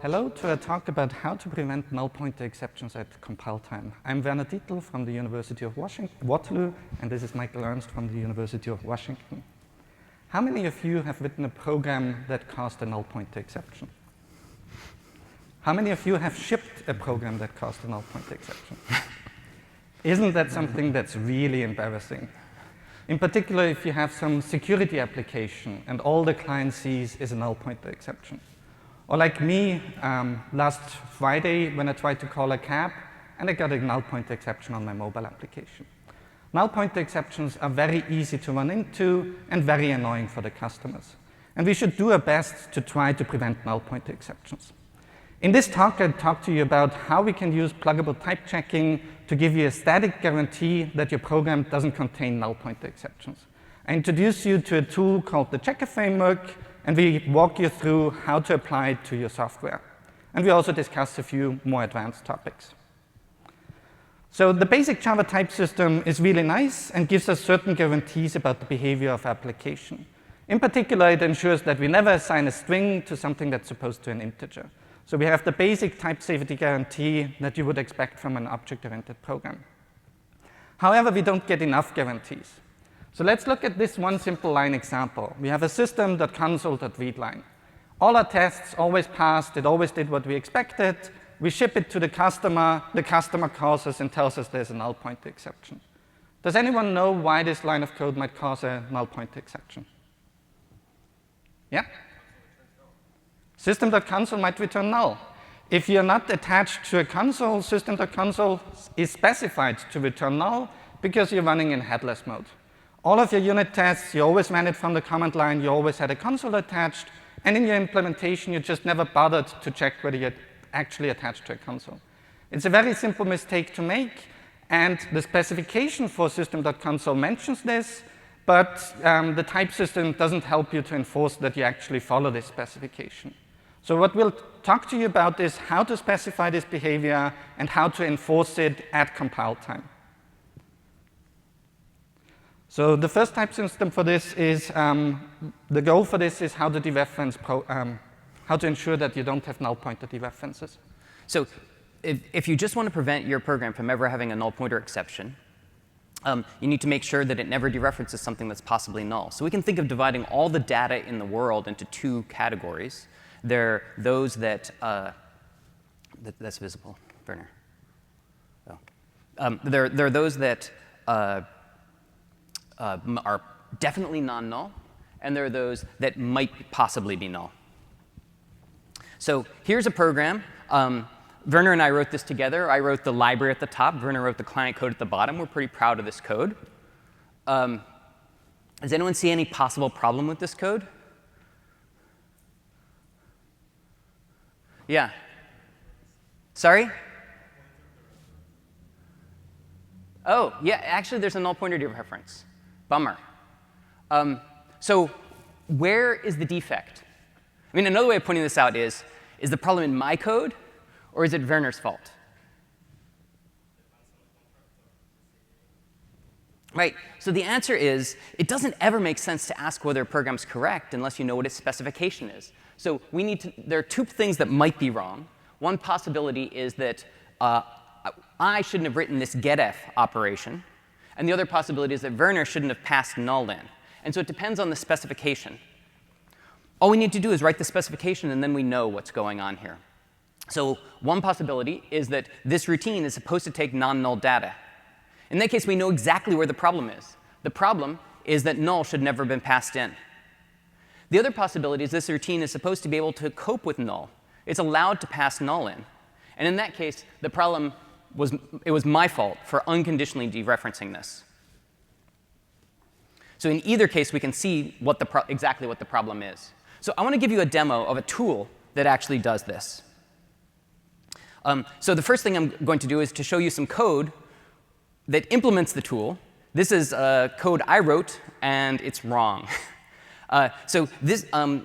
Hello to a talk about how to prevent null pointer exceptions at compile time. I'm Werner Dietl from the University of Waterloo, and this is Michael Ernst from the University of Washington. How many of you have written a program that caused a null pointer exception? How many of you have shipped a program that caused a null pointer exception? Isn't that something that's really embarrassing? In particular, if you have some security application and all the client sees is a null pointer exception. Or like me, last Friday when I tried to call a cab and I got a null pointer exception on my mobile application. Null pointer exceptions are very easy to run into and very annoying for the customers. And we should do our best to try to prevent null pointer exceptions. In this talk, I'll talk to you about how we can use pluggable type checking to give you a static guarantee that your program doesn't contain null pointer exceptions. I introduce you to a tool called the checker framework, and we walk you through how to apply it to your software. And we also discuss a few more advanced topics. So the basic Java type system is really nice and gives us certain guarantees about the behavior of application. In particular, it ensures that we never assign a string to something that's supposed to an integer. So we have the basic type safety guarantee that you would expect from an object-oriented program. However, we don't get enough guarantees. So let's look at this one simple line example. We have a system.console.readline. All our tests always passed. It always did what we expected. We ship it to the customer calls us and tells us there's a null pointer exception. Does anyone know why this line of code might cause a null pointer exception? Yeah? System.console might return null. If you're not attached to a console, system.console is specified to return null because you're running in headless mode. All of your unit tests, you always ran it from the command line, you always had a console attached, and in your implementation, you just never bothered to check whether you're actually attached to a console. It's a very simple mistake to make, and the specification for system.console mentions this, but the type system doesn't help you to enforce that you actually follow this specification. So what we'll talk to you about is how to specify this behavior and how to enforce it at compile time. So the first type system for this is, the goal for this is how to dereference, how to ensure that you don't have null pointer dereferences. So if you just want to prevent your program from ever having a null pointer exception, you need to make sure that it never dereferences something that's possibly null. So we can think of dividing all the data in the world into two categories. There are those that, that's visible, Werner. Oh. There are those that are definitely non-null, and there are those that might possibly be null. So here's a program. Werner and I wrote this together. I wrote the library at the top. Werner wrote the client code at the bottom. We're pretty proud of this code. Does anyone see any possible problem with this code? Yeah. Sorry? Oh, yeah, actually, there's a null pointer dereference. Bummer. So where is the defect? I mean, another way of pointing this out is the problem in my code, or is it Werner's fault? Right. So the answer is, it doesn't ever make sense to ask whether a program's correct unless you know what its specification is. So there are two things that might be wrong. One possibility is that I shouldn't have written this getf operation. And the other possibility is that Werner shouldn't have passed null in. And so it depends on the specification. All we need to do is write the specification, and then we know what's going on here. So one possibility is that this routine is supposed to take non-null data. In that case, we know exactly where the problem is. The problem is that null should never have been passed in. The other possibility is this routine is supposed to be able to cope with null. It's allowed to pass null in. And in that case, the problem it was my fault for unconditionally dereferencing this. So in either case, we can see exactly what the problem is. So I want to give you a demo of a tool that actually does this. So the first thing I'm going to do is to show you some code that implements the tool. This is code I wrote, and it's wrong. So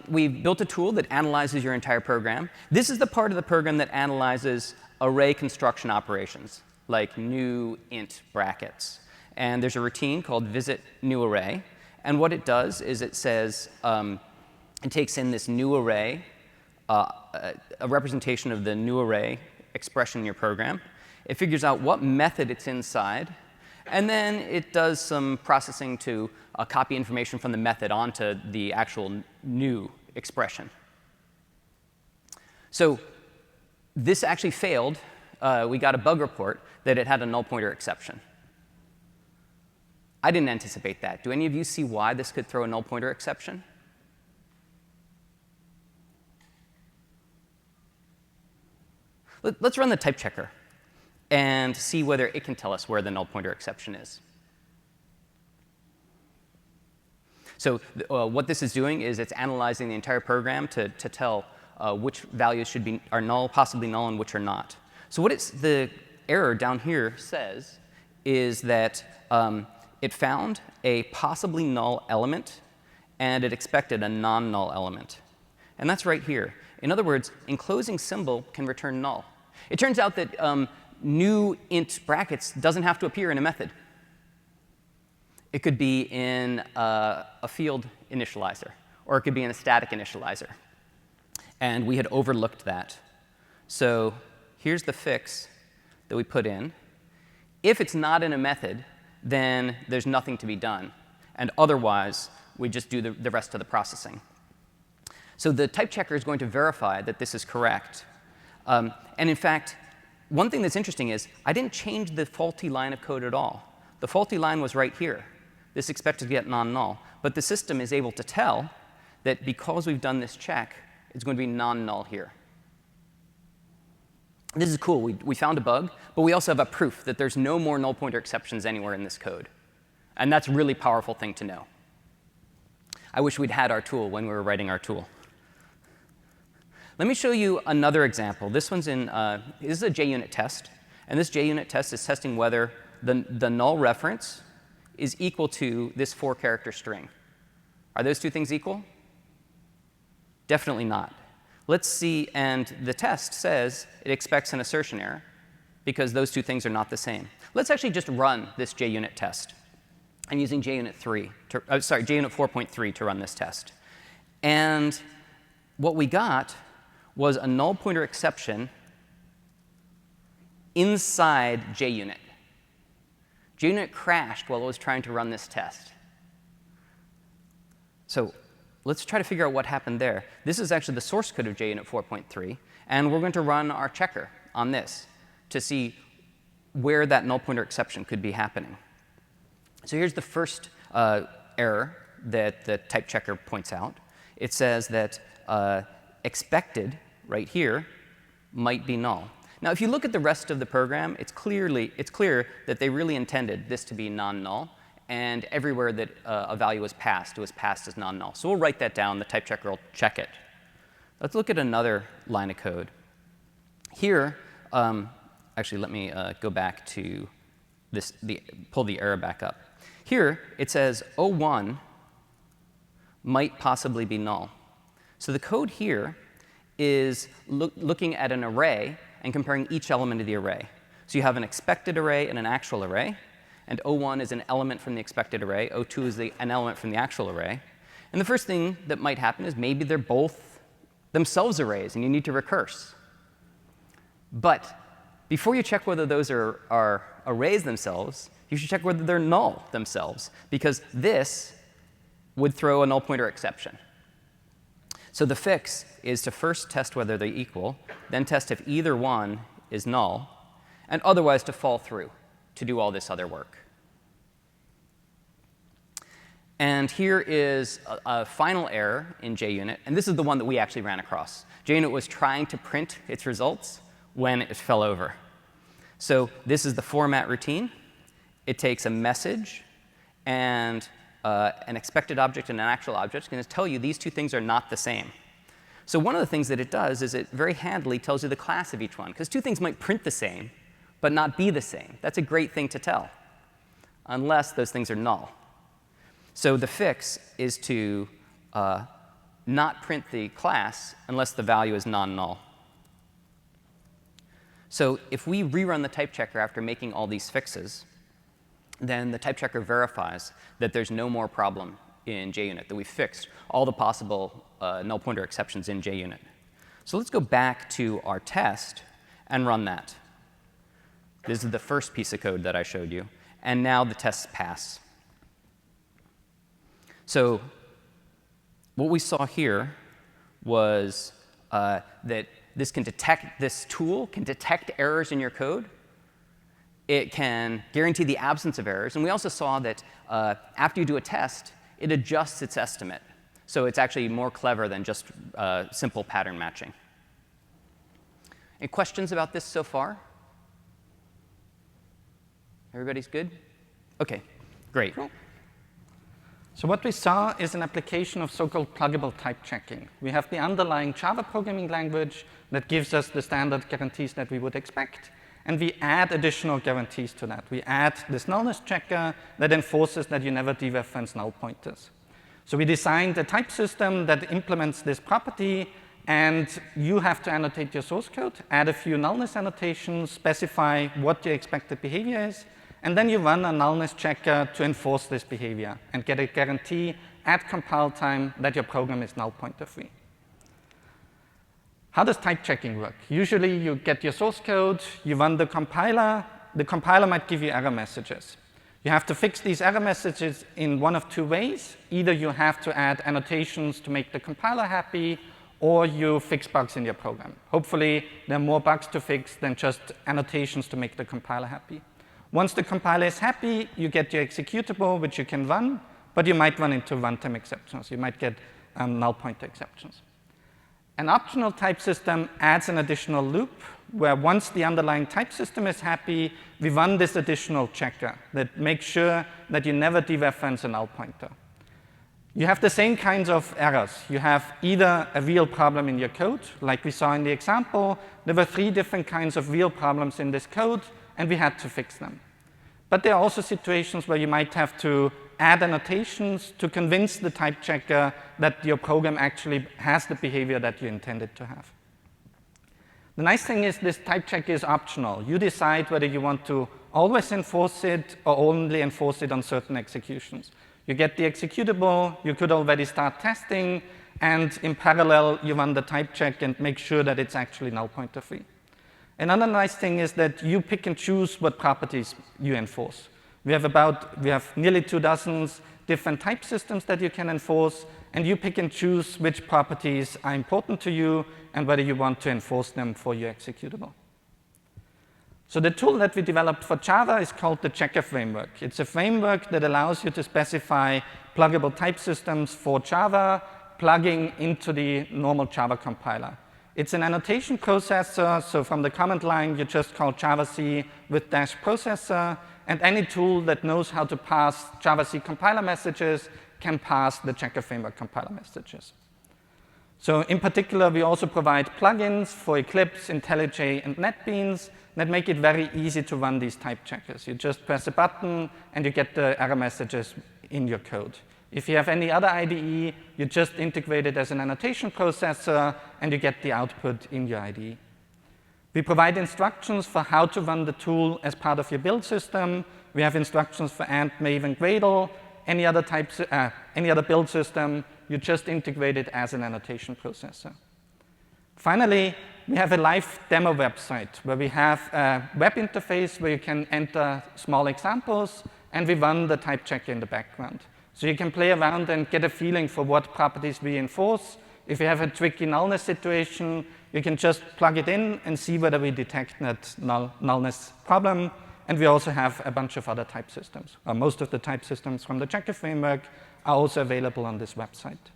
we've built a tool that analyzes your entire program. This is the part of the program that analyzes array construction operations, like new int brackets. And there's a routine called visit new array. And what it does is it says, it takes in this new array a representation of the new array expression in your program. It figures out what method it's inside, and then it does some processing to copy information from the method onto the actual new expression. So this actually failed. We got a bug report that it had a null pointer exception. I didn't anticipate that. Do any of you see why this could throw a null pointer exception? Let's run the type checker and see whether it can tell us where the null pointer exception is. So what this is doing is it's analyzing the entire program to tell which values are null, possibly null, and which are not. So what the error down here says is that it found a possibly null element, and it expected a non-null element. And that's right here. In other words, enclosing symbol can return null. It turns out that new int brackets doesn't have to appear in a method. It could be in a field initializer, or it could be in a static initializer. And we had overlooked that. So here's the fix that we put in. If it's not in a method, then there's nothing to be done. And otherwise, we just do the rest of the processing. So the type checker is going to verify that this is correct. And in fact, one thing that's interesting is I didn't change the faulty line of code at all. The faulty line was right here. This expected to get non-null. But the system is able to tell that because we've done this check, it's going to be non-null here. This is cool. We found a bug, but we also have a proof that there's no more null pointer exceptions anywhere in this code. And that's a really powerful thing to know. I wish we'd had our tool when we were writing our tool. Let me show you another example. This one's this is a JUnit test. And this JUnit test is testing whether the null reference is equal to this 4-character string. Are those two things equal? Definitely not. Let's see, and the test says it expects an assertion error because those two things are not the same. Let's actually just run this JUnit test. I'm using JUnit 4.3 to run this test. And what we got was a null pointer exception inside JUnit. JUnit crashed while it was trying to run this test. So let's try to figure out what happened there. This is actually the source code of JUnit 4.3. And we're going to run our checker on this to see where that null pointer exception could be happening. So here's the first error that the type checker points out. It says that expected, right here, might be null. Now, if you look at the rest of the program, it's clear that they really intended this to be non-null. And everywhere that a value was passed, it was passed as non-null. So we'll write that down. The type checker will check it. Let's look at another line of code. Here, actually, let me go back to this, pull the error back up. Here, it says 01 might possibly be null. So the code here is looking at an array and comparing each element of the array. So you have an expected array and an actual array. And 01 is an element from the expected array. 02 is an element from the actual array. And the first thing that might happen is maybe they're both themselves arrays, and you need to recurse. But before you check whether those are arrays themselves, you should check whether they're null themselves, because this would throw a null pointer exception. So the fix is to first test whether they equal, then test if either one is null, and otherwise to fall through to do all this other work. And here is a final error in JUnit, and this is the one that we actually ran across. JUnit was trying to print its results when it fell over. So this is the format routine. It takes a message and an expected object and an actual object. It's going to tell you these two things are not the same. So one of the things that it does is it very handily tells you the class of each one, because two things might print the same, but not be the same. That's a great thing to tell, unless those things are null. So the fix is to not print the class unless the value is non-null. So if we rerun the type checker after making all these fixes, then the type checker verifies that there's no more problem in JUnit, that we fixed all the possible null pointer exceptions in JUnit. So let's go back to our test and run that. This is the first piece of code that I showed you. And now the tests pass. So what we saw here was that this tool can detect errors in your code. It can guarantee the absence of errors. And we also saw that after you do a test, it adjusts its estimate. So it's actually more clever than just simple pattern matching. Any questions about this so far? Everybody's good? OK, great. Cool. So what we saw is an application of so-called pluggable type checking. We have the underlying Java programming language that gives us the standard guarantees that we would expect. And we add additional guarantees to that. We add this nullness checker that enforces that you never dereference null pointers. So we designed a type system that implements this property. And you have to annotate your source code, add a few nullness annotations, specify what your expected behavior is. And then you run a nullness checker to enforce this behavior and get a guarantee at compile time that your program is null pointer free. How does type checking work? Usually you get your source code, you run the compiler might give you error messages. You have to fix these error messages in one of two ways. Either you have to add annotations to make the compiler happy, or you fix bugs in your program. Hopefully there are more bugs to fix than just annotations to make the compiler happy. Once the compiler is happy, you get your executable, which you can run, but you might run into runtime exceptions. You might get null pointer exceptions. An optional type system adds an additional loop where once the underlying type system is happy, we run this additional checker that makes sure that you never dereference a null pointer. You have the same kinds of errors. You have either a real problem in your code, like we saw in the example. There were 3 different kinds of real problems in this code, and we had to fix them. But there are also situations where you might have to add annotations to convince the type checker that your program actually has the behavior that you intended to have. The nice thing is this type checker is optional. You decide whether you want to always enforce it or only enforce it on certain executions. You get the executable, you could already start testing, and in parallel, you run the type check and make sure that it's actually null pointer free. Another nice thing is that you pick and choose what properties you enforce. We have nearly 24 different type systems that you can enforce, and you pick and choose which properties are important to you and whether you want to enforce them for your executable. So the tool that we developed for Java is called the checker framework. It's a framework that allows you to specify pluggable type systems for Java, plugging into the normal Java compiler. It's an annotation processor, so from the command line, you just call javac with -processor, and any tool that knows how to pass javac compiler messages can pass the checker framework compiler messages. So in particular, we also provide plugins for Eclipse, IntelliJ, and NetBeans that make it very easy to run these type checkers. You just press a button, and you get the error messages in your code. If you have any other IDE, you just integrate it as an annotation processor, and you get the output in your IDE. We provide instructions for how to run the tool as part of your build system. We have instructions for Ant, Maven, and Gradle. Any other build system, you just integrate it as an annotation processor. Finally, we have a live demo website where we have a web interface where you can enter small examples, and we run the type checker in the background. So you can play around and get a feeling for what properties we enforce. If you have a tricky nullness situation, you can just plug it in and see whether we detect that nullness problem. And we also have a bunch of other type systems. Most of the type systems from the checker framework are also available on this website.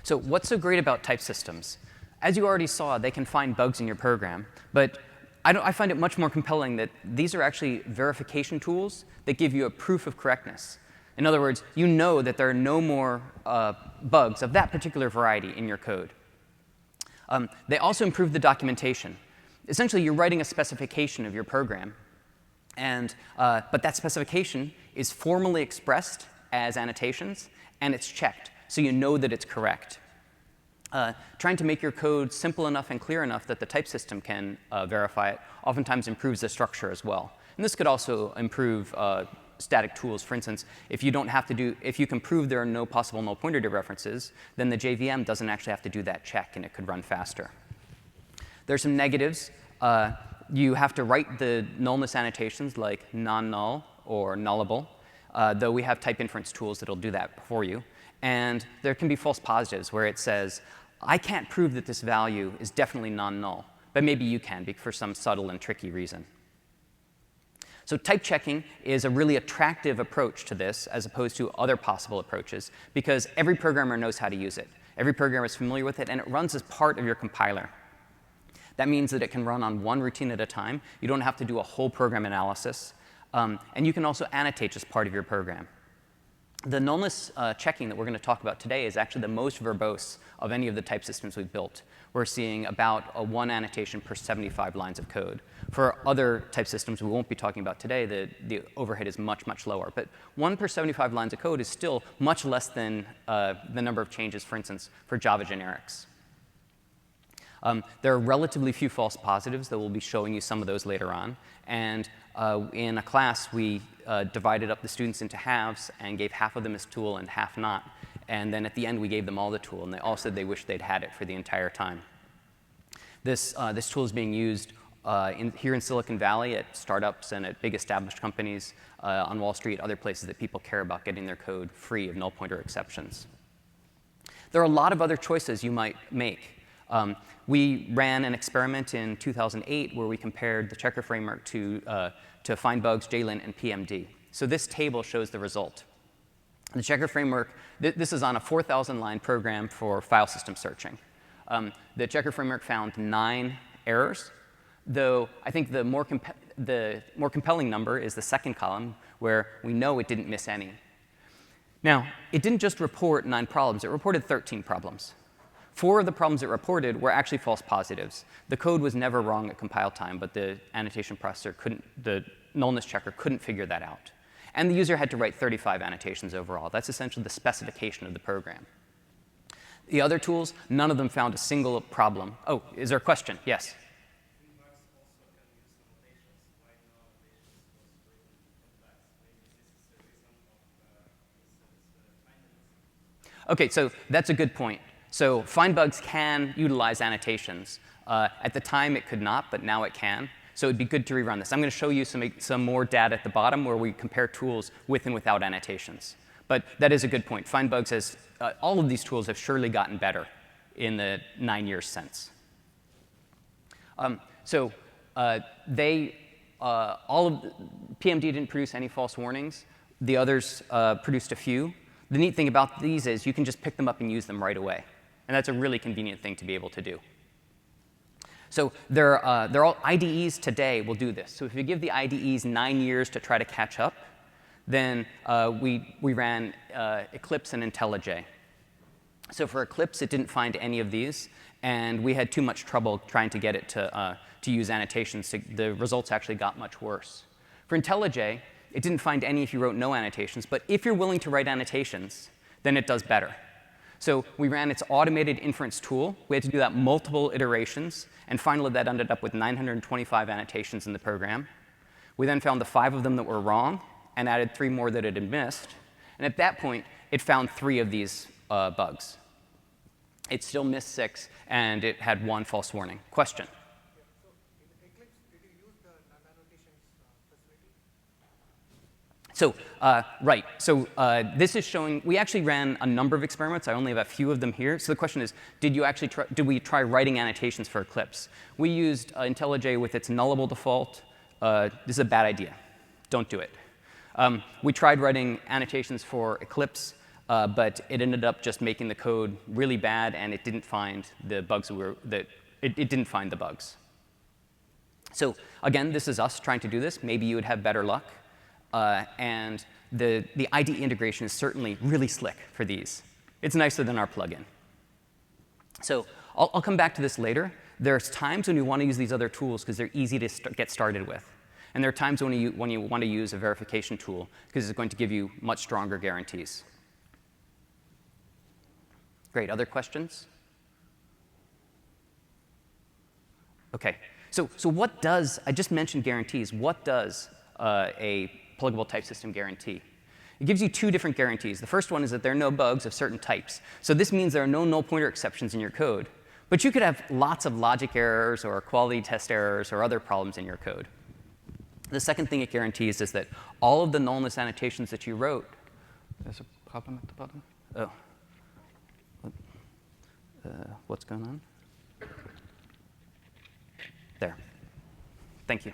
So what's so great about type systems? As you already saw, they can find bugs in your program. But I find it much more compelling that these are actually verification tools that give you a proof of correctness. In other words, you know that there are no more bugs of that particular variety in your code. They also improve the documentation. Essentially, you're writing a specification of your program, but that specification is formally expressed as annotations, and it's checked, so you know that it's correct. Trying to make your code simple enough and clear enough that the type system can verify it oftentimes improves the structure as well. And this could also improve static tools. For instance, if you can prove there are no possible null pointer dereferences, then the JVM doesn't actually have to do that check, and it could run faster. There's some negatives. You have to write the nullness annotations like non-null or nullable, though we have type inference tools that'll do that for you. And there can be false positives where it says, I can't prove that this value is definitely non-null, but maybe you can for some subtle and tricky reason. So type checking is a really attractive approach to this as opposed to other possible approaches because every programmer knows how to use it. Every programmer is familiar with it, and it runs as part of your compiler. That means that it can run on one routine at a time. You don't have to do a whole program analysis. And you can also annotate as part of your program. The nullness checking that we're going to talk about today is actually the most verbose of any of the type systems we've built. We're seeing about one annotation per 75 lines of code. For other type systems we won't be talking about today, the overhead is much, much lower. But 1 per 75 lines of code is still much less than the number of changes, for instance, for Java generics. There are relatively few false positives, though we'll be showing you some of those later on. And in a class, we divided up the students into halves and gave half of them this tool and half not. And then at the end, we gave them all the tool, and they all said they wished they'd had it for the entire time. This tool is being used here in Silicon Valley at startups and at big established companies, on Wall Street, other places that people care about getting their code free of null pointer exceptions. There are a lot of other choices you might make. We ran an experiment in 2008 where we compared the checker framework to find bugs, JLint, and PMD. So this table shows the result. The checker framework, this is on a 4,000-line program for file system searching. The checker framework found 9 errors, though I think the more compelling number is the second column, where we know it didn't miss any. Now, it didn't just report 9 problems. It reported 13 problems. 4 of the problems it reported were actually false positives. The code was never wrong at compile time, but the annotation processor the nullness checker couldn't figure that out. And the user had to write 35 annotations overall. That's essentially the specification of the program. The other tools, none of them found a single problem. Oh, is there a question? Yes? OK, so that's a good point. So find bugs can utilize annotations. At the time, it could not, but now it can. So it'd be good to rerun this. I'm going to show you some more data at the bottom where we compare tools with and without annotations. But that is a good point. Find bugs has all of these tools have surely gotten better in the 9 years since. PMD didn't produce any false warnings. The others produced a few. The neat thing about these is you can just pick them up and use them right away. And that's a really convenient thing to be able to do. So they're all IDEs today will do this. So if you give the IDEs 9 years to try to catch up, then we ran Eclipse and IntelliJ. So for Eclipse, it didn't find any of these, and we had too much trouble trying to get it to use annotations. The results actually got much worse. For IntelliJ, it didn't find any if you wrote no annotations, but if you're willing to write annotations, then it does better. So we ran its automated inference tool. We had to do that multiple iterations, and finally that ended up with 925 annotations in the program. We then found the 5 of them that were wrong and added 3 more that it had missed. And at that point, it found 3 of these bugs. It still missed 6, and it had 1 false warning. Question? So in Eclipse, did you use the non-annotations facility? So, right. So this is showing, we actually ran a number of experiments. I only have a few of them here. So the question is, did we try writing annotations for Eclipse? We used IntelliJ with its nullable default. This is a bad idea. Don't do it. We tried writing annotations for Eclipse, but it ended up just making the code really bad, and it didn't find the bugs it didn't find the bugs. So again, this is us trying to do this. Maybe you would have better luck. And the IDE integration is certainly really slick for these. It's nicer than our plugin. So I'll come back to this later. There's times when you want to use these other tools because they're easy to get started with. And there are times when you want to use a verification tool because it's going to give you much stronger guarantees. Great. Other questions? OK. So what does, I just mentioned guarantees. What does a pluggable type system guarantee. It gives you two different guarantees. The first one is that there are no bugs of certain types. So this means there are no null pointer exceptions in your code. But you could have lots of logic errors or quality test errors or other problems in your code. The second thing it guarantees is that all of the nullness annotations that you wrote. There's a problem at the bottom. Oh. What's going on? There. Thank you.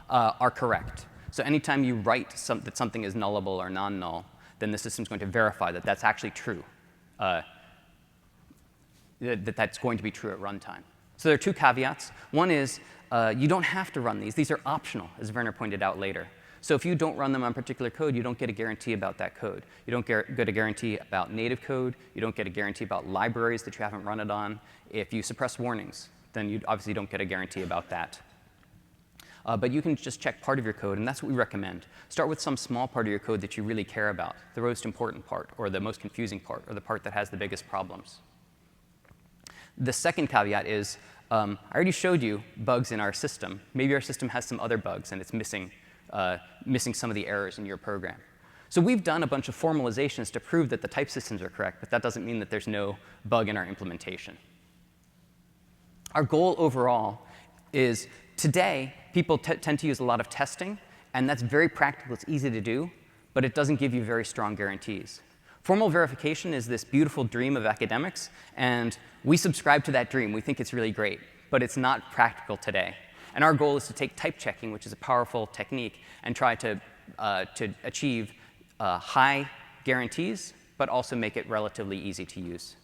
Are correct. So anytime you write that something is nullable or non-null, then the system's going to verify that that's actually true, that that's going to be true at runtime. So there are two caveats. One is you don't have to run these. These are optional, as Werner pointed out later. So if you don't run them on particular code, you don't get a guarantee about that code. You don't get a guarantee about native code. You don't get a guarantee about libraries that you haven't run it on. If you suppress warnings, then you obviously don't get a guarantee about that. But you can just check part of your code, and that's what we recommend. Start with some small part of your code that you really care about, the most important part, or the most confusing part, or the part that has the biggest problems. The second caveat is, I already showed you bugs in our system. Maybe our system has some other bugs, and it's missing some of the errors in your program. So we've done a bunch of formalizations to prove that the type systems are correct, but that doesn't mean that there's no bug in our implementation. Our goal overall is, today, people tend to use a lot of testing, and that's very practical. It's easy to do, but it doesn't give you very strong guarantees. Formal verification is this beautiful dream of academics, and we subscribe to that dream. We think it's really great, but it's not practical today. And our goal is to take type checking, which is a powerful technique, and try to achieve high guarantees, but also make it relatively easy to use.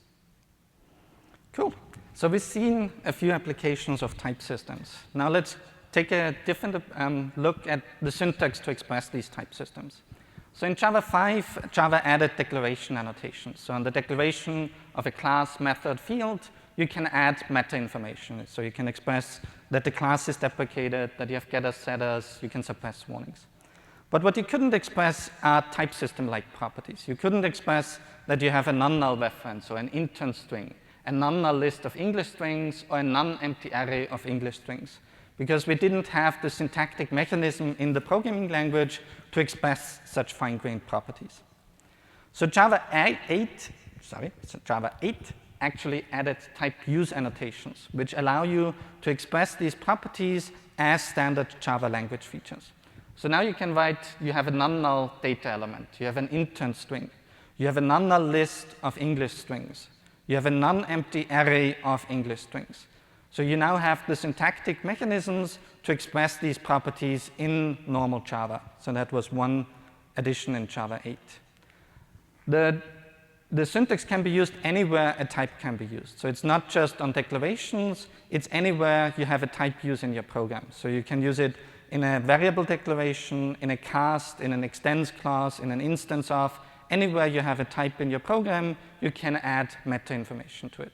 Cool. So we've seen a few applications of type systems. Now let's take a different look at the syntax to express these type systems. So in Java 5, Java added declaration annotations. So on the declaration of a class, method, field, you can add meta information. So you can express that the class is deprecated, that you have getters, setters, you can suppress warnings. But what you couldn't express are type system-like properties. You couldn't express that you have a non-null reference or an intern string, a non-null list of English strings, or a non-empty array of English strings, because we didn't have the syntactic mechanism in the programming language to express such fine-grained properties. So Java 8 actually added type use annotations, which allow you to express these properties as standard Java language features. So now you can write, you have a non-null data element, you have an intern string, you have a non-null list of English strings, you have a non-empty array of English strings. So you now have the syntactic mechanisms to express these properties in normal Java. So that was one addition in Java 8. The syntax can be used anywhere a type can be used. So it's not just on declarations, it's anywhere you have a type use in your program. So you can use it in a variable declaration, in a cast, in an extends class, in an instance of. Anywhere you have a type in your program, you can add meta information to it.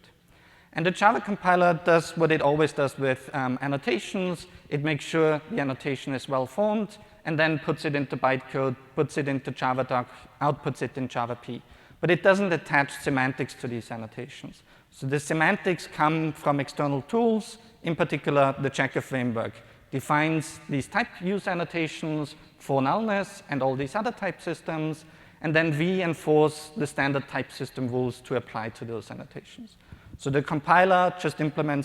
And the Java compiler does what it always does with annotations. It makes sure the annotation is well formed, and then puts it into bytecode, puts it into Javadoc, outputs it in Java P. But it doesn't attach semantics to these annotations. So the semantics come from external tools, in particular the checker framework. Defines these type use annotations for nullness and all these other type systems, and then we enforce the standard type system rules to apply to those annotations. So the compiler just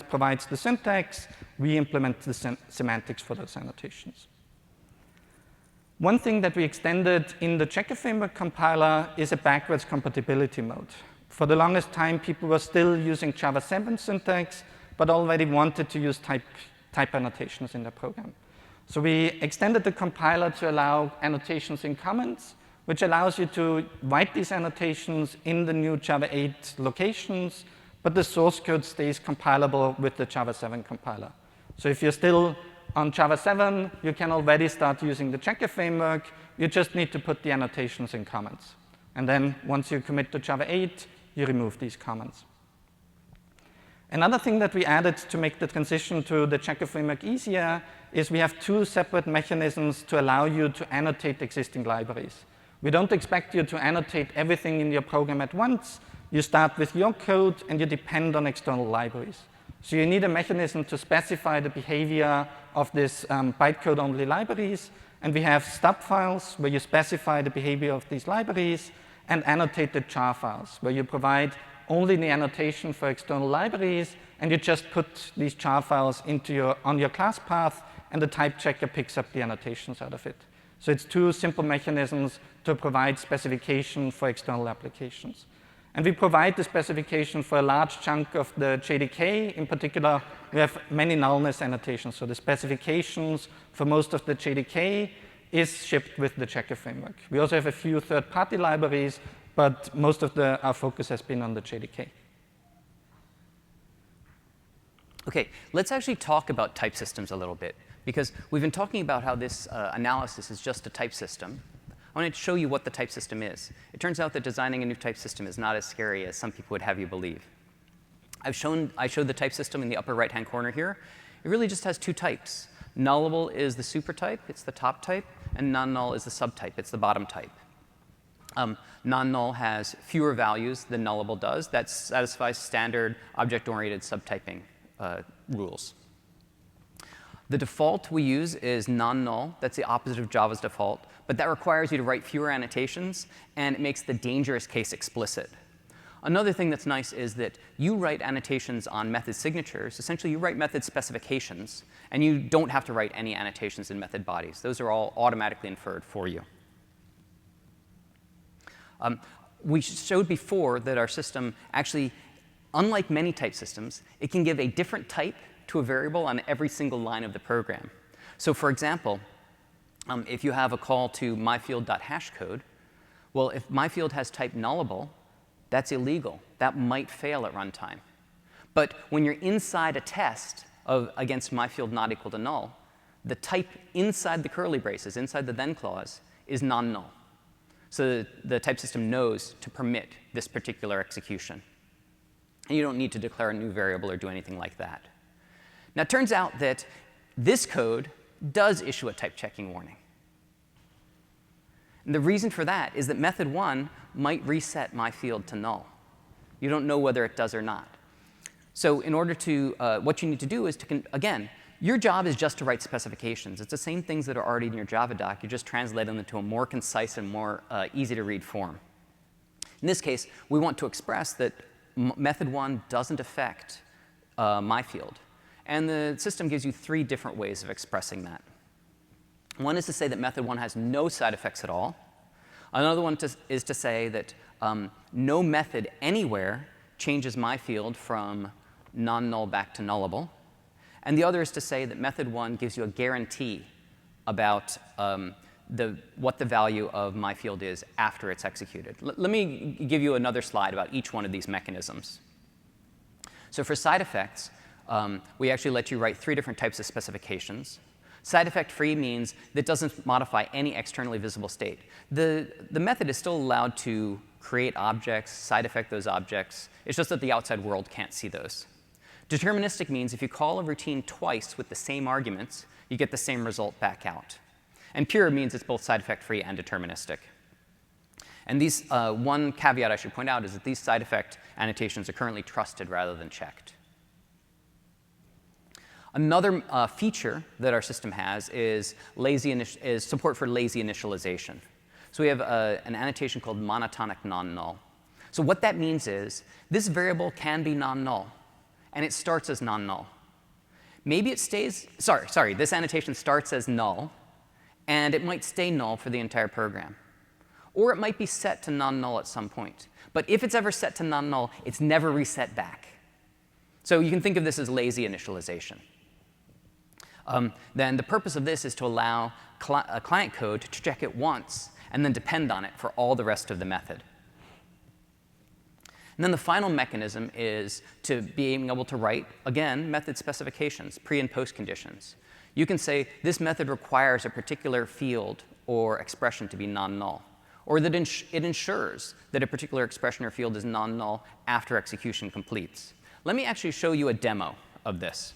provides the syntax, we implement the semantics for those annotations. One thing that we extended in the checker framework compiler is a backwards compatibility mode. For the longest time, people were still using Java 7 syntax, but already wanted to use type annotations in their program. So we extended the compiler to allow annotations in comments, which allows you to write these annotations in the new Java 8 locations, but the source code stays compilable with the Java 7 compiler. So if you're still on Java 7, you can already start using the checker framework. You just need to put the annotations in comments. And then once you commit to Java 8, you remove these comments. Another thing that we added to make the transition to the checker framework easier is we have two separate mechanisms to allow you to annotate existing libraries. We don't expect you to annotate everything in your program at once. You start with your code, and you depend on external libraries. So you need a mechanism to specify the behavior of these bytecode-only libraries, And we have stub files where you specify the behavior of these libraries, and annotated jar files where you provide only the annotation for external libraries, and you just put these jar files on your class path, and the type checker picks up the annotations out of it. So it's two simple mechanisms to provide specification for external applications. And we provide the specification for a large chunk of the JDK. In particular, we have many nullness annotations. So the specifications for most of the JDK is shipped with the checker framework. We also have a few third-party libraries, but most of our focus has been on the JDK. OK, let's actually talk about type systems a little bit, because we've been talking about how this analysis is just a type system. I want to show you what the type system is. It turns out that designing a new type system is not as scary as some people would have you believe. I showed the type system in the upper right-hand corner here. It really just has two types. Nullable is the supertype, it's the top type, and non-null is the subtype, it's the bottom type. Non-null has fewer values than nullable does. That satisfies standard object-oriented subtyping rules. The default we use is non-null. That's the opposite of Java's default. But that requires you to write fewer annotations, and it makes the dangerous case explicit. Another thing that's nice is that you write annotations on method signatures. Essentially, you write method specifications, and you don't have to write any annotations in method bodies. Those are all automatically inferred for you. We showed before that our system actually, unlike many type systems, it can give a different type to a variable on every single line of the program. So for example, if you have a call to myfield.hashcode, well, if myfield has type nullable, that's illegal. That might fail at runtime. But when you're inside a test against myfield not equal to null, the type inside the curly braces, inside the then clause, is non-null. So the type system knows to permit this particular execution. And you don't need to declare a new variable or do anything like that. Now, it turns out that this code does issue a type checking warning. And the reason for that is that method 1 might reset myfield to null. You don't know whether it does or not. So in order to, what you need to do is to, again, your job is just to write specifications. It's the same things that are already in your Java doc. You just translate them into a more concise and more easy-to-read form. In this case, we want to express that method 1 doesn't affect myfield. And the system gives you 3 different ways of expressing that. One is to say that method 1 has no side effects at all. Another one is to say that no method anywhere changes myfield from non-null back to nullable. And the other is to say that method 1 gives you a guarantee about what the value of myfield is after it's executed. Let me give you another slide about each one of these mechanisms. So for side effects, we actually let you write 3 different types of specifications. Side effect free means that it doesn't modify any externally visible state. The method is still allowed to create objects, side effect those objects. It's just that the outside world can't see those. Deterministic means if you call a routine twice with the same arguments, you get the same result back out. And pure means it's both side effect free and deterministic. And these, one caveat I should point out is that these side effect annotations are currently trusted rather than checked. Another feature that our system has is support for lazy initialization. So we have an annotation called monotonic non-null. So what that means is this variable can be non-null, and it starts as non-null. Maybe it stays, sorry, this annotation starts as null, and it might stay null for the entire program. Or it might be set to non-null at some point. But if it's ever set to non-null, it's never reset back. So you can think of this as lazy initialization. Then the purpose of this is to allow client code to check it once and then depend on it for all the rest of the method. And then the final mechanism is to being able to write, again, method specifications, pre and post conditions. You can say this method requires a particular field or expression to be non-null, or that it ensures that a particular expression or field is non-null after execution completes. Let me actually show you a demo of this.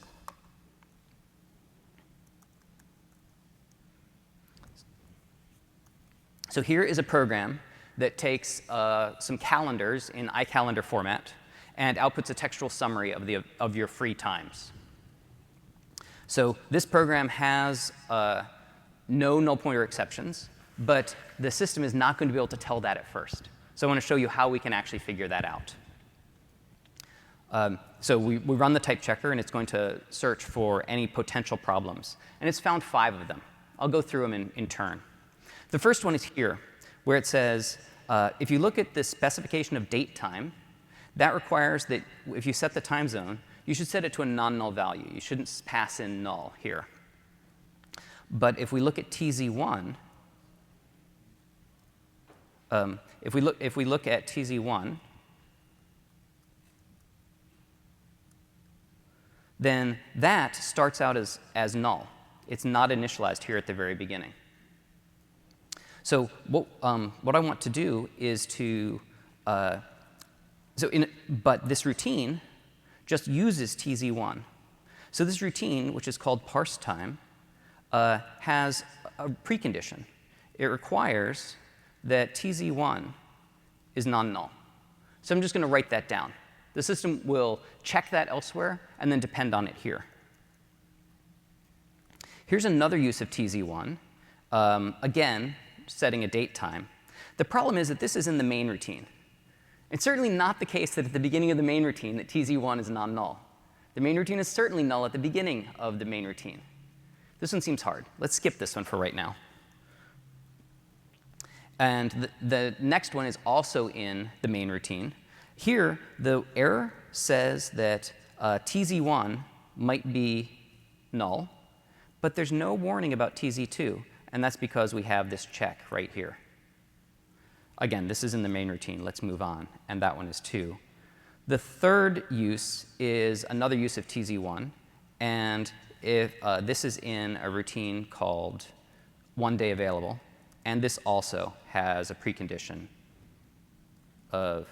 So here is a program that takes some calendars in iCalendar format and outputs a textual summary of your free times. So this program has no null pointer exceptions, but the system is not going to be able to tell that at first. So I want to show you how we can actually figure that out. So we run the type checker, and it's going to search for any potential problems. And it's found 5 of them. I'll go through them in turn. The first one is here, where it says, if you look at the specification of date time, that requires that if you set the time zone, you should set it to a non-null value. You shouldn't pass in null here. But if we look at TZ1, if we look at TZ1, then that starts out as null. It's not initialized here at the very beginning. So what I want to do is to, but this routine just uses TZ1. So this routine, which is called parse time, has a precondition. It requires that TZ1 is non-null. So I'm just going to write that down. The system will check that elsewhere and then depend on it here. Here's another use of TZ1. Again, setting a date time. The problem is that this is in the main routine. It's certainly not the case that at the beginning of the main routine that TZ1 is non-null. The main routine is certainly null at the beginning of the main routine. This one seems hard. Let's skip this one for right now. And the next one is also in the main routine. Here, the error says that TZ1 might be null, but there's no warning about TZ2, and that's because we have this check right here. Again, this is in the main routine. Let's move on, and that one is 2. The third use is another use of TZ1, and this is in a routine called one day available, and this also has a precondition of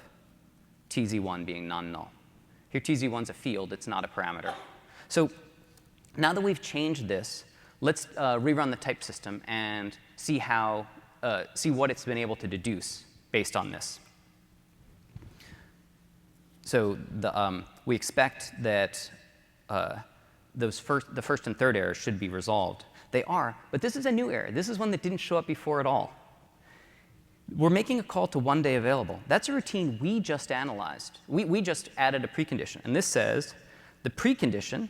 TZ1 being non-null. Here, TZ1's a field. It's not a parameter. So now that we've changed this, let's rerun the type system and see what it's been able to deduce based on this. So we expect that the first and third errors should be resolved. They are, but this is a new error. This is one that didn't show up before at all. We're making a call to one day available. That's a routine we just analyzed. We just added a precondition. And this says the precondition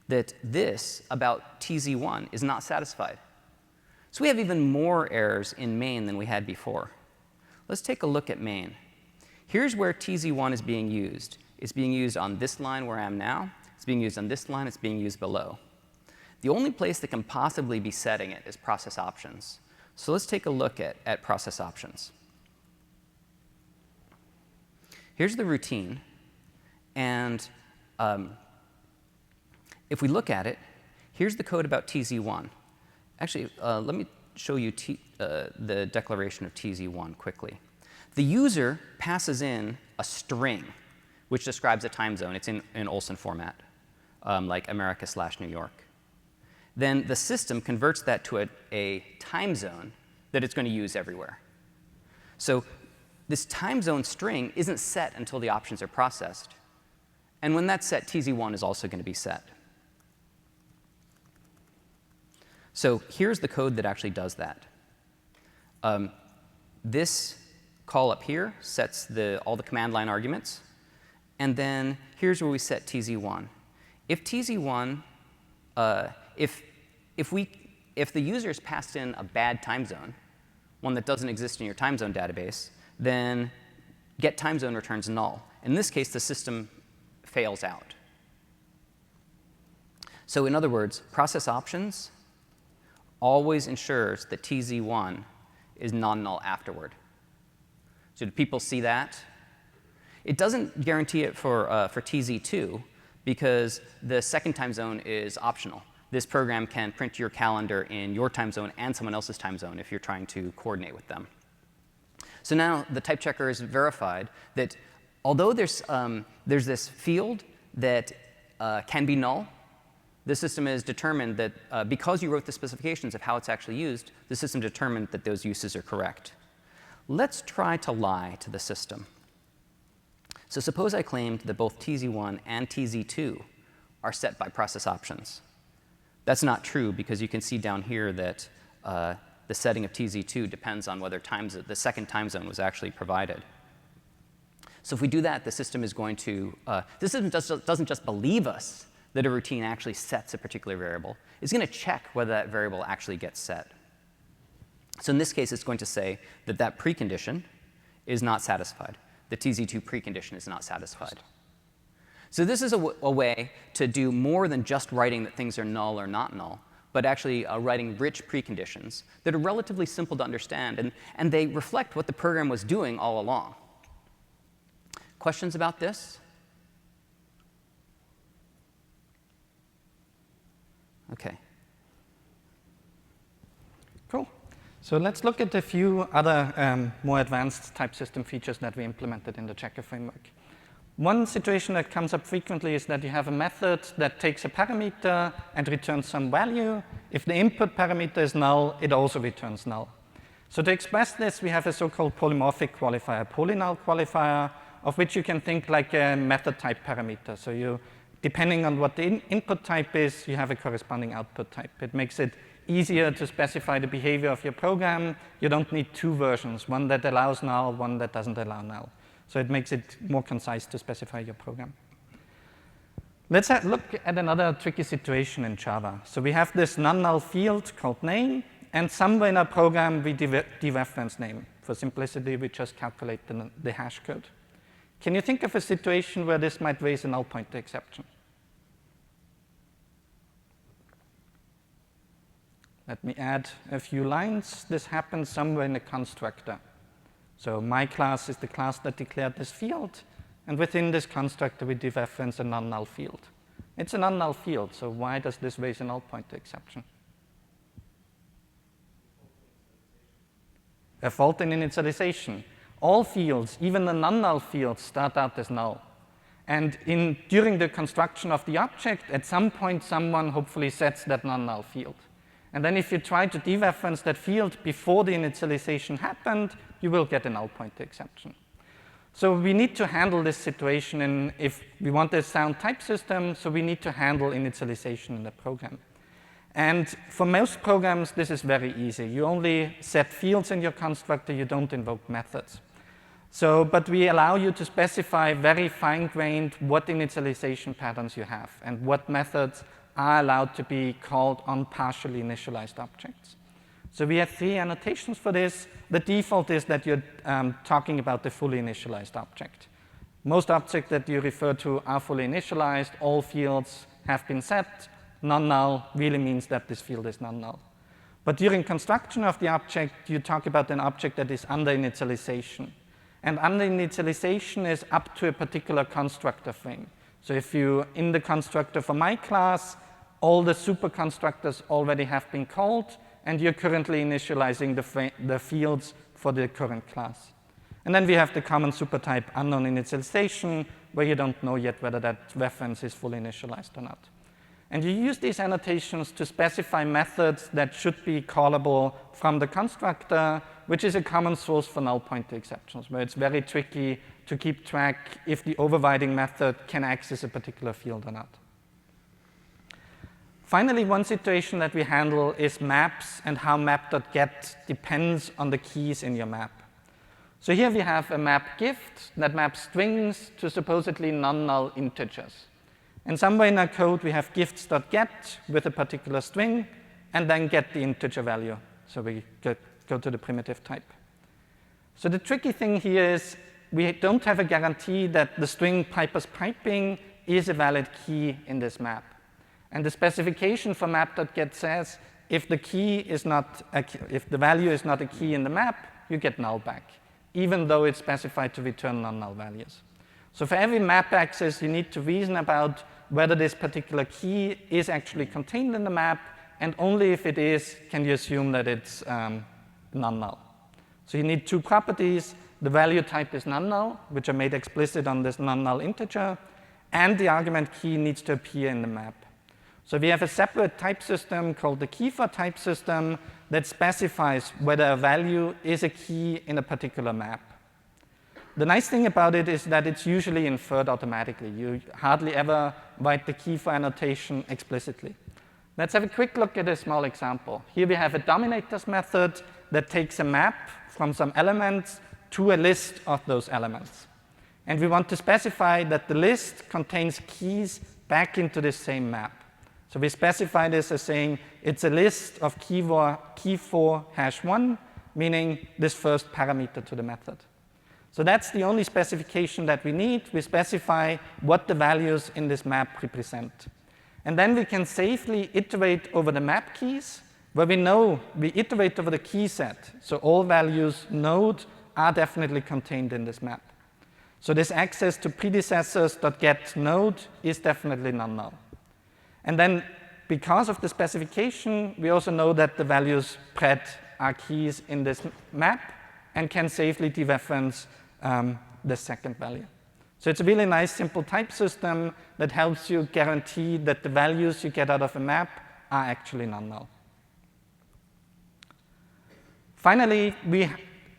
that this about TZ1 is not satisfied. So we have even more errors in main than we had before. Let's take a look at main. Here's where TZ1 is being used. It's being used on this line where I am now. It's being used on this line. It's being used below. The only place that can possibly be setting it is process options. So let's take a look at process options. Here's the routine. And if we look at it, here's the code about TZ1. Actually, let me show you the declaration of TZ1 quickly. The user passes in a string, which describes a time zone. It's in Olsen format, like America/New York. Then the system converts that to a time zone that it's going to use everywhere. So this time zone string isn't set until the options are processed. And when that's set, TZ1 is also going to be set. So here's the code that actually does that. This call up here sets all the command line arguments. And then here's where we set TZ1. If TZ1, if the user's passed in a bad time zone, one that doesn't exist in your time zone database, then get time zone returns null. In this case, the system fails out. So in other words, process options always ensures that TZ1 is non-null afterward. So do people see that? It doesn't guarantee it for TZ2 because the second time zone is optional. This program can print your calendar in your time zone and someone else's time zone if you're trying to coordinate with them. So now the type checker has verified that although there's this field that can be null, the system has determined that because you wrote the specifications of how it's actually used, the system determined that those uses are correct. Let's try to lie to the system. So suppose I claimed that both TZ1 and TZ2 are set by process options. That's not true because you can see down here that the setting of TZ2 depends on whether the second time zone was actually provided. So if we do that, the system is going to, this system doesn't just believe us that a routine actually sets a particular variable. It's going to check whether that variable actually gets set. So in this case, it's going to say that that precondition is not satisfied. The TZ2 precondition is not satisfied. So this is a way to do more than just writing that things are null or not null, but actually writing rich preconditions that are relatively simple to understand, and they reflect what the program was doing all along. Questions about this? OK. Cool. So let's look at a few other more advanced type system features that we implemented in the Checker framework. One situation that comes up frequently is that you have a method that takes a parameter and returns some value. If the input parameter is null, it also returns null. So to express this, we have a so-called polymorphic qualifier, polynull qualifier, of which you can think like a method type parameter. So you, depending on what the input type is, you have a corresponding output type. It makes it easier to specify the behavior of your program. You don't need two versions, one that allows null, one that doesn't allow null. So it makes it more concise to specify your program. Let's look at another tricky situation in Java. So we have this non-null field called name, and somewhere in our program we dereference name. For simplicity, we just calculate the hash code. Can you think of a situation where this might raise a null pointer exception? Let me add a few lines. This happens somewhere in a constructor. So my class is the class that declared this field, and within this constructor we dereference a non-null field. It's a non-null field, so why does this raise a null pointer exception? A fault in initialization. All fields, even the non-null fields, start out as null. And during the construction of the object, at some point someone hopefully sets that non-null field. And then if you try to dereference that field before the initialization happened, you will get a null pointer exception. So we need to handle this situation, and if we want a sound type system, so we need to handle initialization in the program. And for most programs, this is very easy. You only set fields in your constructor, you don't invoke methods. So, but we allow you to specify very fine-grained what initialization patterns you have and what methods are allowed to be called on partially initialized objects. So we have three annotations for this. The default is that you're talking about the fully initialized object. Most objects that you refer to are fully initialized. All fields have been set. Non-null really means that this field is non-null. But during construction of the object, you talk about an object that is under initialization. And under initialization is up to a particular constructor frame. So if you, in the constructor for my class, all the superconstructors already have been called, and you're currently initializing the fields for the current class. And then we have the common supertype unknown initialization, where you don't know yet whether that reference is fully initialized or not. And you use these annotations to specify methods that should be callable from the constructor, which is a common source for null pointer exceptions, where it's very tricky to keep track if the overriding method can access a particular field or not. Finally, one situation that we handle is maps and how map.get depends on the keys in your map. So here we have a map gift that maps strings to supposedly non-null integers. And somewhere in our code, we have gifts.get with a particular string, and then get the integer value. So we go to the primitive type. So the tricky thing here is we don't have a guarantee that the string Piper's piping is a valid key in this map. And the specification for map.get says if the value is not a key in the map, you get null back, even though it's specified to return non-null values. So for every map access, you need to reason about whether this particular key is actually contained in the map, and only if it is can you assume that it's non-null. So you need two properties. The value type is non-null, which are made explicit on this non-null integer, and the argument key needs to appear in the map. So we have a separate type system called the key for type system that specifies whether a value is a key in a particular map. The nice thing about it is that it's usually inferred automatically. You hardly ever write the key for annotation explicitly. Let's have a quick look at a small example. Here we have a dominators method that takes a map from some elements to a list of those elements. And we want to specify that the list contains keys back into this same map. So we specify this as saying it's a list of key for hash 1, meaning this first parameter to the method. So that's the only specification that we need. We specify what the values in this map represent. And then we can safely iterate over the map keys, where we know we iterate over the key set. So all values node are definitely contained in this map. So this access to predecessors.get node is definitely non-null. And then because of the specification, we also know that the values pred are keys in this map and can safely dereference the second value. So it's a really nice, simple type system that helps you guarantee that the values you get out of a map are actually non-null. Finally, we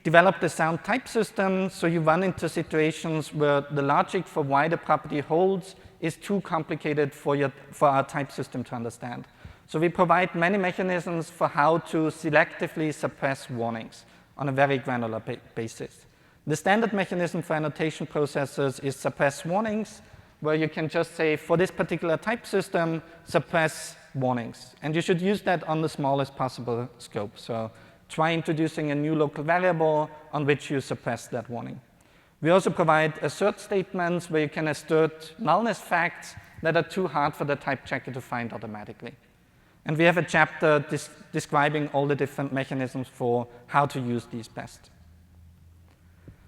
developed a sound type system, so you run into situations where the logic for why the property holds is too complicated for our type system to understand. So we provide many mechanisms for how to selectively suppress warnings on a very granular basis. The standard mechanism for annotation processors is suppress warnings, where you can just say, for this particular type system, suppress warnings. And you should use that on the smallest possible scope. So try introducing a new local variable on which you suppress that warning. We also provide assert statements where you can assert nullness facts that are too hard for the type checker to find automatically. And we have a chapter describing all the different mechanisms for how to use these best.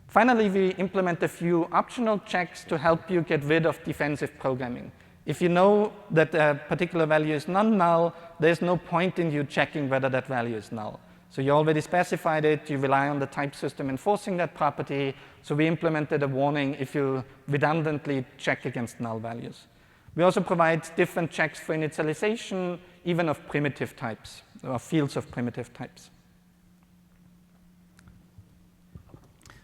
Finally, we implement a few optional checks to help you get rid of defensive programming. If you know that a particular value is non-null, there's no point in you checking whether that value is null. So you already specified it, you rely on the type system enforcing that property, so we implemented a warning if you redundantly check against null values. We also provide different checks for initialization, even of primitive types, or fields of primitive types.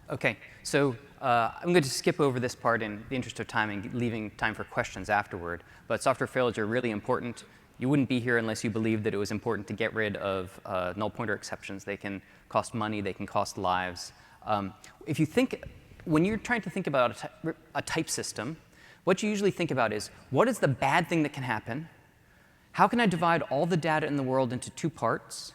OK, so I'm going to skip over this part in the interest of time and leaving time for questions afterward. But software failures are really important. You wouldn't be here unless you believed that it was important to get rid of null pointer exceptions. They can cost money. They can cost lives. If you think, when you're trying to think about a type system, what you usually think about is, what is the bad thing that can happen? How can I divide all the data in the world into two parts?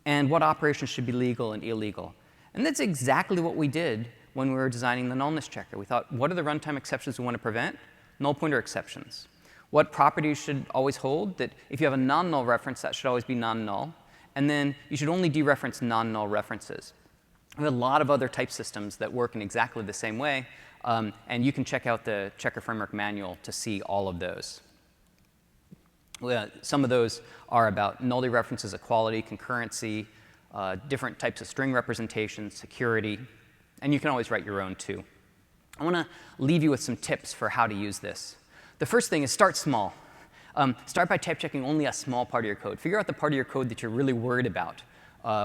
And what operations should be legal and illegal? And that's exactly what we did when we were designing the nullness checker. We thought, what are the runtime exceptions we want to prevent? Null pointer exceptions. What properties should always hold? That if you have a non-null reference, that should always be non-null. And then you should only dereference non-null references. We have a lot of other type systems that work in exactly the same way. And you can check out the Checker Framework manual to see all of those. Some of those are about null dereferences, equality, concurrency, different types of string representation, security. And you can always write your own, too. I want to leave you with some tips for how to use this. The first thing is start small. Start by type checking only a small part of your code. Figure out the part of your code that you're really worried about,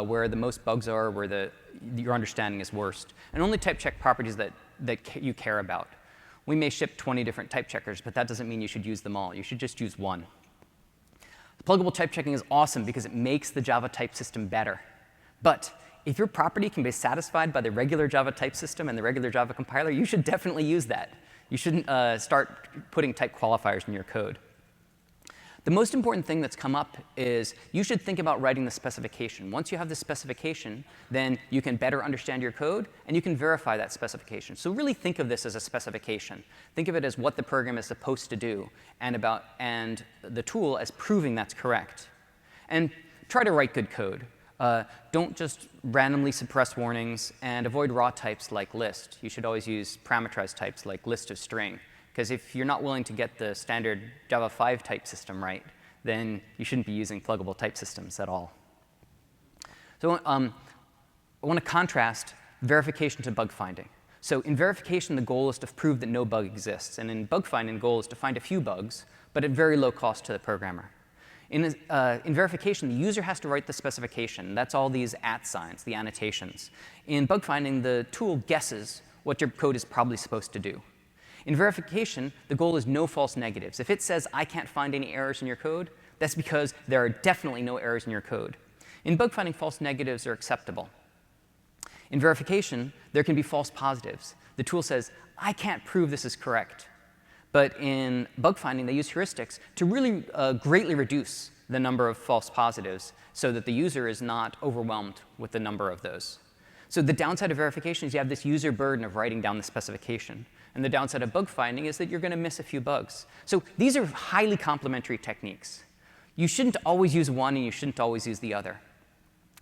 where the most bugs are, where your understanding is worst. And only type check properties that you care about. We may ship 20 different type checkers, but that doesn't mean you should use them all. You should just use one. Pluggable type checking is awesome because it makes the Java type system better. But if your property can be satisfied by the regular Java type system and the regular Java compiler, you should definitely use that. You shouldn't start putting type qualifiers in your code. The most important thing that's come up is you should think about writing the specification. Once you have the specification, then you can better understand your code, and you can verify that specification. So really think of this as a specification. Think of it as what the program is supposed to do, and the tool as proving that's correct. And try to write good code. Don't just randomly suppress warnings, and avoid raw types like list. You should always use parameterized types like list of string. Because if you're not willing to get the standard Java 5 type system right, then you shouldn't be using pluggable type systems at all. So I want to contrast verification to bug finding. So in verification, the goal is to prove that no bug exists. And in bug finding, the goal is to find a few bugs, but at very low cost to the programmer. In verification, the user has to write the specification. That's all these @ signs, the annotations. In bug finding, the tool guesses what your code is probably supposed to do. In verification, the goal is no false negatives. If it says, I can't find any errors in your code, that's because there are definitely no errors in your code. In bug finding, false negatives are acceptable. In verification, there can be false positives. The tool says, I can't prove this is correct. But in bug finding, they use heuristics to really greatly reduce the number of false positives so that the user is not overwhelmed with the number of those. So the downside of verification is you have this user burden of writing down the specification. And the downside of bug finding is that you're going to miss a few bugs. So these are highly complementary techniques. You shouldn't always use one, and you shouldn't always use the other.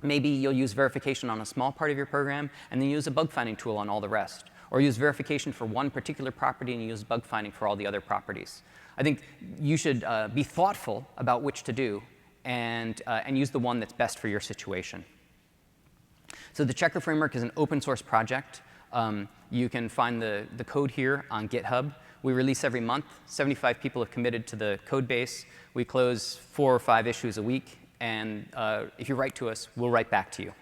Maybe you'll use verification on a small part of your program, and then use a bug finding tool on all the rest. Or use verification for one particular property and use bug finding for all the other properties. I think you should be thoughtful about which to do and use the one that's best for your situation. So the Checker framework is an open source project. You can find the code here on GitHub. We release every month. 75 people have committed to the code base. We close 4 or 5 issues a week. And if you write to us, we'll write back to you.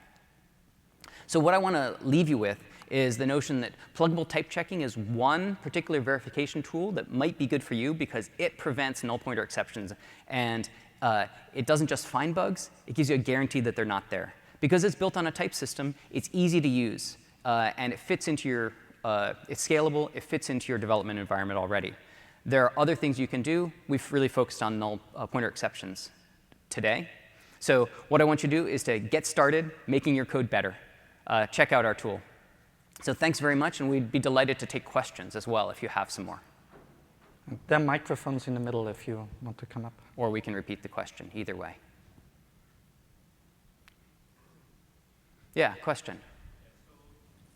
So what I want to leave you with is the notion that pluggable type checking is one particular verification tool that might be good for you because it prevents null pointer exceptions. And it doesn't just find bugs. It gives you a guarantee that they're not there. Because it's built on a type system, it's easy to use. And it fits into your, it's scalable. It fits into your development environment already. There are other things you can do. We've really focused on null pointer exceptions today. So what I want you to do is to get started making your code better. Check out our tool. So thanks very much, and we'd be delighted to take questions as well if you have some more. There are microphones in the middle if you want to come up. Or we can repeat the question, either way. Yeah, question. So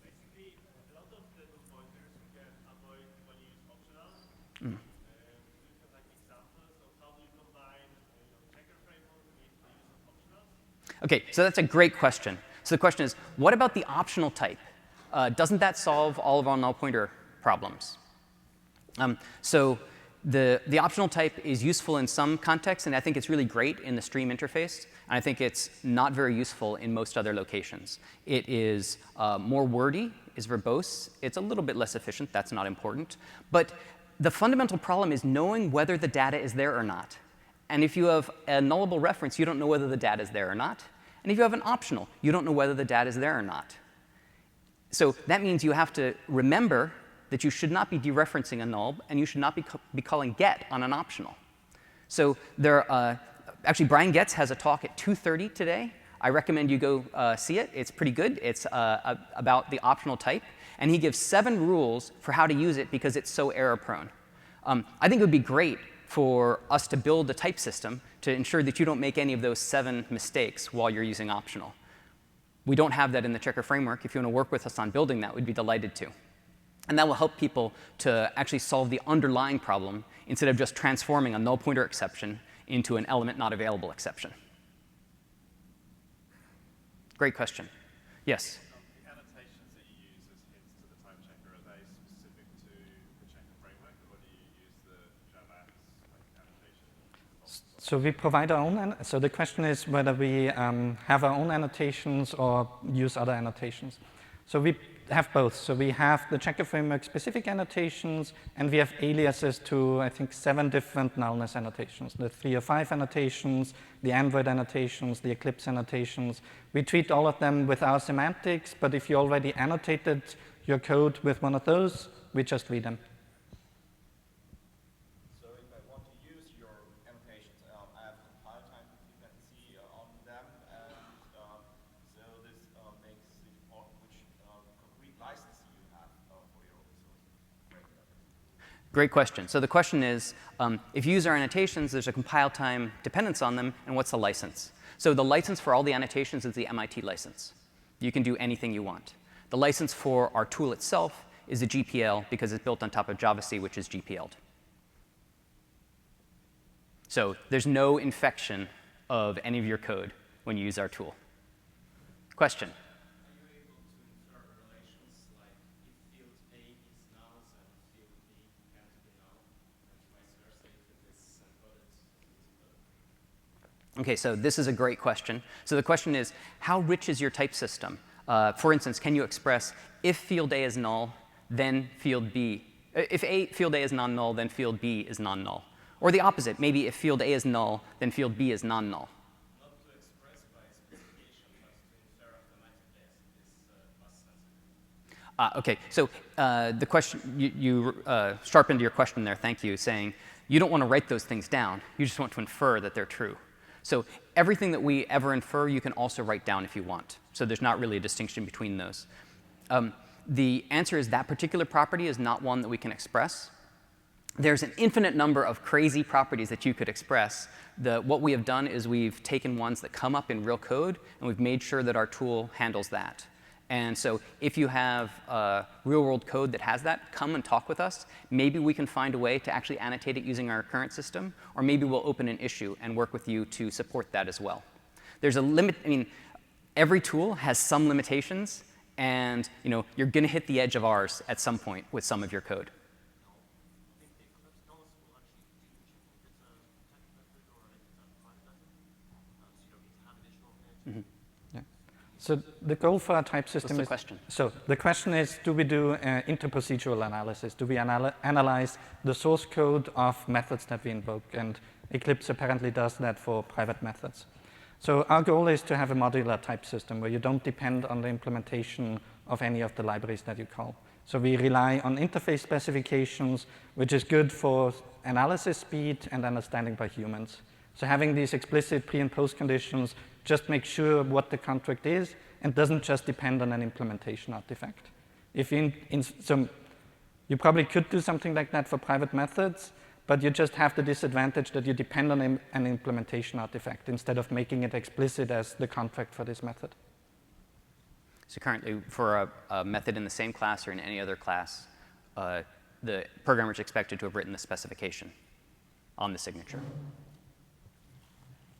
basically, a lot of the null pointers you can avoid when you use optionals. You can like examples of how do you combine checker framework with the use of optionals? OK, so that's a great question. So the question is, what about the optional type? Doesn't that solve all of our null pointer problems? So the optional type is useful in some contexts, and I think it's really great in the stream interface. And I think it's not very useful in most other locations. It is more wordy, is verbose. It's a little bit less efficient. That's not important. But the fundamental problem is knowing whether the data is there or not. And if you have a nullable reference, you don't know whether the data is there or not. And if you have an optional, you don't know whether the data is there or not. So that means you have to remember that you should not be dereferencing a null, and you should not be calling get on an optional. So there, actually, Brian Getz has a talk at 2:30 today. I recommend you go see it. It's pretty good. It's about the optional type. And he gives 7 rules for how to use it because it's so error-prone. I think it would be great for us to build a type system to ensure that you don't make any of those 7 mistakes while you're using optional. We don't have that in the Checker framework. If you want to work with us on building that, we'd be delighted to. And that will help people to actually solve the underlying problem instead of just transforming a null pointer exception into an element not available exception. Great question. Yes? The annotations that you use as hints to the type checker, are they specific to the checker framework, or do you use the JavaX annotation? So we provide our own, so the question is whether we have our own annotations or use other annotations. So we have both. So we have the Checker framework specific annotations, and we have aliases to, I think, 7 different nullness annotations. The 305 annotations, the Android annotations, the Eclipse annotations. We treat all of them with our semantics, but if you already annotated your code with one of those, we just read them. So if I want to use your annotations, I have compile time dependency on them, and so this makes it important which concrete license you have for your open source framework. Great question. So the question is, if you use our annotations, there's a compile time dependence on them, and what's the license? So the license for all the annotations is the MIT license. You can do anything you want. The license for our tool itself is a GPL because it's built on top of Java-C, which is GPL'd. So there's no infection of any of your code when you use our tool. Question? Are you able to infer relations like if field A is null, then field B can't be null, and vice versa if it is encoded? OK, so this is a great question. So the question is, how rich is your type system? For instance, can you express if field A is null, then field B. If field A is non-null, then field B is non-null. Or the opposite, maybe if field A is null, then field B is non-null. Not to express by specification, but to infer automatically as it is bus sensitive. OK, so the question, you sharpened your question there, thank you, saying you don't want to write those things down. You just want to infer that they're true. So everything that we ever infer, you can also write down if you want. So there's not really a distinction between those. The answer is that particular property is not one that we can express. There's an infinite number of crazy properties that you could express. What we have done is we've taken ones that come up in real code, and we've made sure that our tool handles that. And so if you have real-world code that has that, come and talk with us. Maybe we can find a way to actually annotate it using our current system, or maybe we'll open an issue and work with you to support that as well. There's a limit. I mean, every tool has some limitations, and you're going to hit the edge of ours at some point with some of your code. So the goal for our type system What's the question? So the question is, do we do interprocedural analysis? Do we analyze the source code of methods that we invoke? And Eclipse apparently does that for private methods. So our goal is to have a modular type system where you don't depend on the implementation of any of the libraries that you call. So we rely on interface specifications, which is good for analysis speed and understanding by humans. So having these explicit pre- and post conditions just makes sure what the contract is and doesn't just depend on an implementation artifact. So you probably could do something like that for private methods, but you just have the disadvantage that you depend on an implementation artifact instead of making it explicit as the contract for this method. So currently, for a method in the same class or in any other class, the programmer is expected to have written the specification on the signature.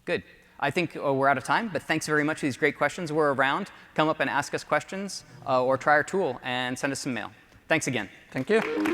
Good. I think we're out of time, but thanks very much for these great questions. We're around. Come up and ask us questions, or try our tool and send us some mail. Thanks again. Thank you.